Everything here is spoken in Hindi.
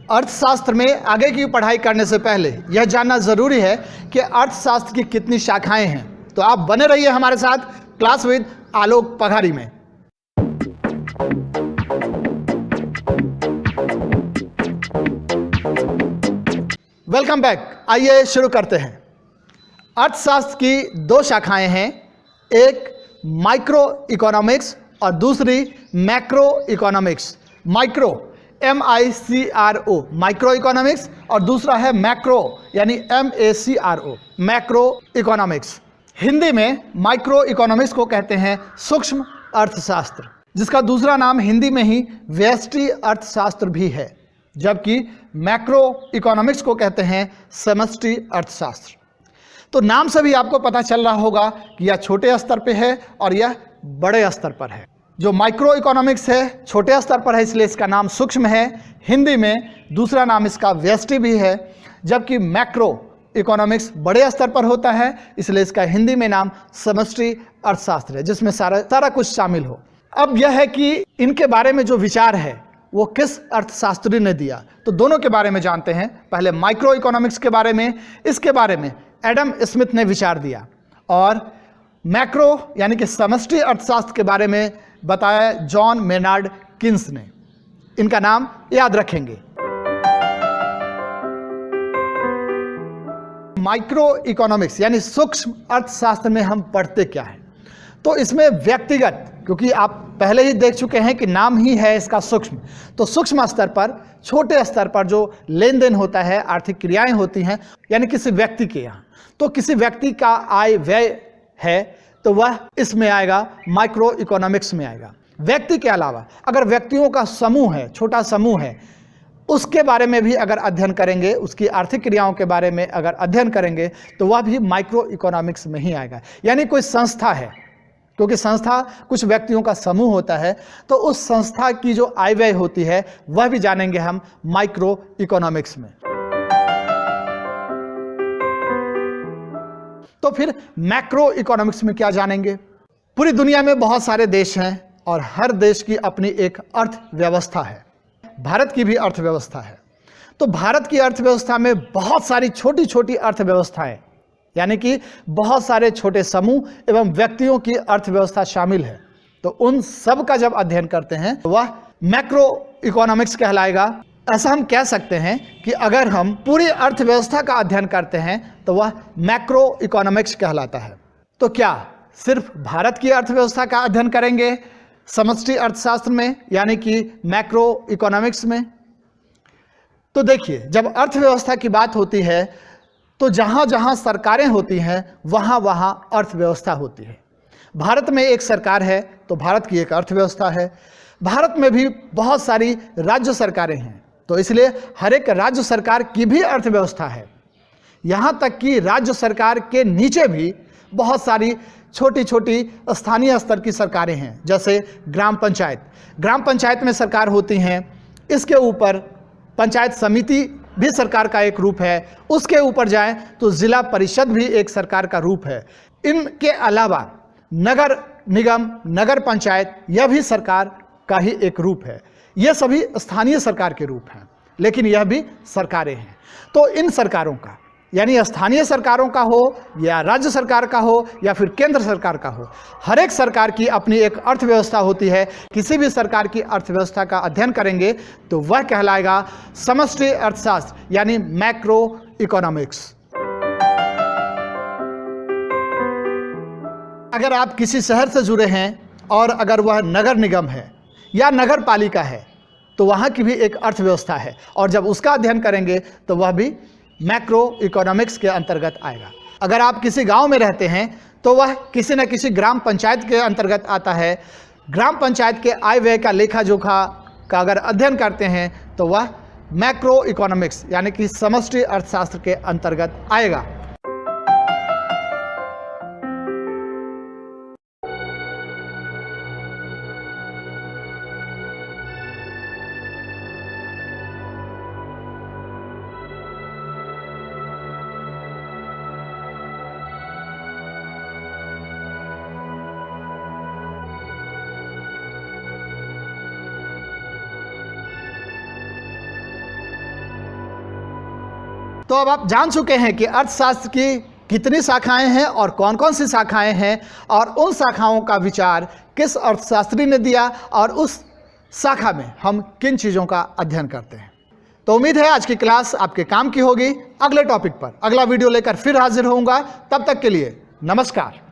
अर्थशास्त्र में आगे की पढ़ाई करने से पहले यह जानना जरूरी है कि अर्थशास्त्र की कितनी शाखाएं हैं। तो आप बने रहिए हमारे साथ क्लास विद आलोक पघारी में। Welcome back. आइए शुरू करते हैं। अर्थशास्त्र की दो शाखाएं हैं, एक माइक्रो इकोनॉमिक्स और दूसरी macro economics. Micro MICRO micro economics और दूसरा है मैक्रो यानी MACRO मैक्रो इकोनॉमिक्स। हिंदी में माइक्रो इकोनॉमिक्स को कहते हैं सूक्ष्म अर्थशास्त्र, जिसका दूसरा नाम हिंदी में ही व्यष्टि अर्थशास्त्र भी है, जबकि मैक्रो इकोनॉमिक्स को कहते हैं समष्टि अर्थशास्त्र। तो नाम से भी आपको पता चल रहा होगा कि यह छोटे स्तर पे है और यह बड़े स्तर पर है। जो माइक्रो इकोनॉमिक्स है छोटे स्तर पर है, इसलिए इसका नाम सूक्ष्म है। हिंदी में दूसरा नाम इसका व्यष्टि भी है, जबकि मैक्रो इकोनॉमिक्स बड़े स्तर पर होता है, इसलिए इसका हिंदी में नाम समष्टि अर्थशास्त्र है, जिसमें सारा कुछ शामिल हो। अब यह है कि इनके बारे में जो विचार है वो किस अर्थशास्त्री ने दिया, तो दोनों के बारे में जानते हैं। पहले माइक्रो इकोनॉमिक्स के बारे में, इसके बारे में एडम स्मिथ ने विचार दिया, और मैक्रो यानी कि समष्टि अर्थशास्त्र के बारे में बताया जॉन मेनार्ड किन्स ने। इनका नाम याद रखेंगे। माइक्रो इकोनॉमिक्स यानी सूक्ष्म अर्थशास्त्र में हम पढ़ते क्या है, तो इसमें व्यक्तिगत, क्योंकि आप पहले ही देख चुके हैं कि नाम ही है इसका सूक्ष्म, तो सूक्ष्म स्तर पर, छोटे स्तर पर जो लेन देन होता है, आर्थिक क्रियाएं होती हैं, यानी किसी व्यक्ति के यहाँ, तो किसी व्यक्ति का आय व्यय है तो वह इसमें आएगा, माइक्रो इकोनॉमिक्स में आएगा। व्यक्ति के अलावा अगर व्यक्तियों का समूह है, छोटा समूह है, उसके बारे में भी अगर अध्ययन करेंगे, उसकी आर्थिक क्रियाओं के बारे में अगर अध्ययन करेंगे तो वह भी माइक्रो इकोनॉमिक्स में ही आएगा। यानी कोई संस्था है, क्योंकि संस्था कुछ व्यक्तियों का समूह होता है, तो उस संस्था की जो आय व्यय होती है वह भी जानेंगे हम माइक्रो इकोनॉमिक्स में। तो फिर मैक्रो इकोनॉमिक्स में क्या जानेंगे? पूरी दुनिया में बहुत सारे देश हैं और हर देश की अपनी एक अर्थव्यवस्था है। भारत की भी अर्थव्यवस्था है। तो भारत की अर्थव्यवस्था में बहुत सारी छोटी छोटी अर्थव्यवस्थाएं, यानी कि बहुत सारे छोटे समूह एवं व्यक्तियों की अर्थव्यवस्था शामिल है। तो उन सब का जब अध्ययन करते हैं तो वह मैक्रो इकोनॉमिक्स कहलाएगा। ऐसा हम कह सकते हैं कि अगर हम पूरी अर्थव्यवस्था का अध्ययन करते हैं तो वह मैक्रो इकोनॉमिक्स कहलाता है। तो क्या सिर्फ भारत की अर्थव्यवस्था का अध्ययन करेंगे समष्टि अर्थशास्त्र में, यानी कि मैक्रो इकोनॉमिक्स में? तो देखिए, जब अर्थव्यवस्था की बात होती है तो जहां जहां सरकारें होती हैं वहां वहां अर्थव्यवस्था होती है। भारत में एक सरकार है तो भारत की एक अर्थव्यवस्था है। भारत में भी बहुत सारी राज्य सरकारें हैं, तो इसलिए हर एक राज्य सरकार की भी अर्थव्यवस्था है। यहाँ तक कि राज्य सरकार के नीचे भी बहुत सारी छोटी छोटी स्थानीय स्तर की सरकारें हैं, जैसे ग्राम पंचायत। ग्राम पंचायत में सरकार होती हैं। इसके ऊपर पंचायत समिति भी सरकार का एक रूप है। उसके ऊपर जाएं तो जिला परिषद भी एक सरकार का रूप है। इनके अलावा नगर निगम, नगर पंचायत, यह भी सरकार का ही एक रूप है। यह सभी स्थानीय सरकार के रूप हैं, लेकिन यह भी सरकारें हैं। तो इन सरकारों का, यानी स्थानीय सरकारों का हो या राज्य सरकार का हो या फिर केंद्र सरकार का हो, हर एक सरकार की अपनी एक अर्थव्यवस्था होती है। किसी भी सरकार की अर्थव्यवस्था का अध्ययन करेंगे तो वह कहलाएगा समष्टि अर्थशास्त्र यानी मैक्रो इकोनॉमिक्स। अगर आप किसी शहर से जुड़े हैं और अगर वह नगर निगम है या नगर पालिका है तो वहाँ की भी एक अर्थव्यवस्था है, और जब उसका अध्ययन करेंगे तो वह भी मैक्रो इकोनॉमिक्स के अंतर्गत आएगा। अगर आप किसी गांव में रहते हैं तो वह किसी न किसी ग्राम पंचायत के अंतर्गत आता है। ग्राम पंचायत के आय व्यय का लेखा जोखा का अगर अध्ययन करते हैं तो वह मैक्रो इकोनॉमिक्स यानी कि समष्टि अर्थशास्त्र के अंतर्गत आएगा। तो अब आप जान चुके हैं कि अर्थशास्त्र की कितनी शाखाएं हैं और कौन कौन सी शाखाएं हैं, और उन शाखाओं का विचार किस अर्थशास्त्री ने दिया, और उस शाखा में हम किन चीज़ों का अध्ययन करते हैं। तो उम्मीद है आज की क्लास आपके काम की होगी। अगले टॉपिक पर अगला वीडियो लेकर फिर हाजिर होऊंगा। तब तक के लिए नमस्कार।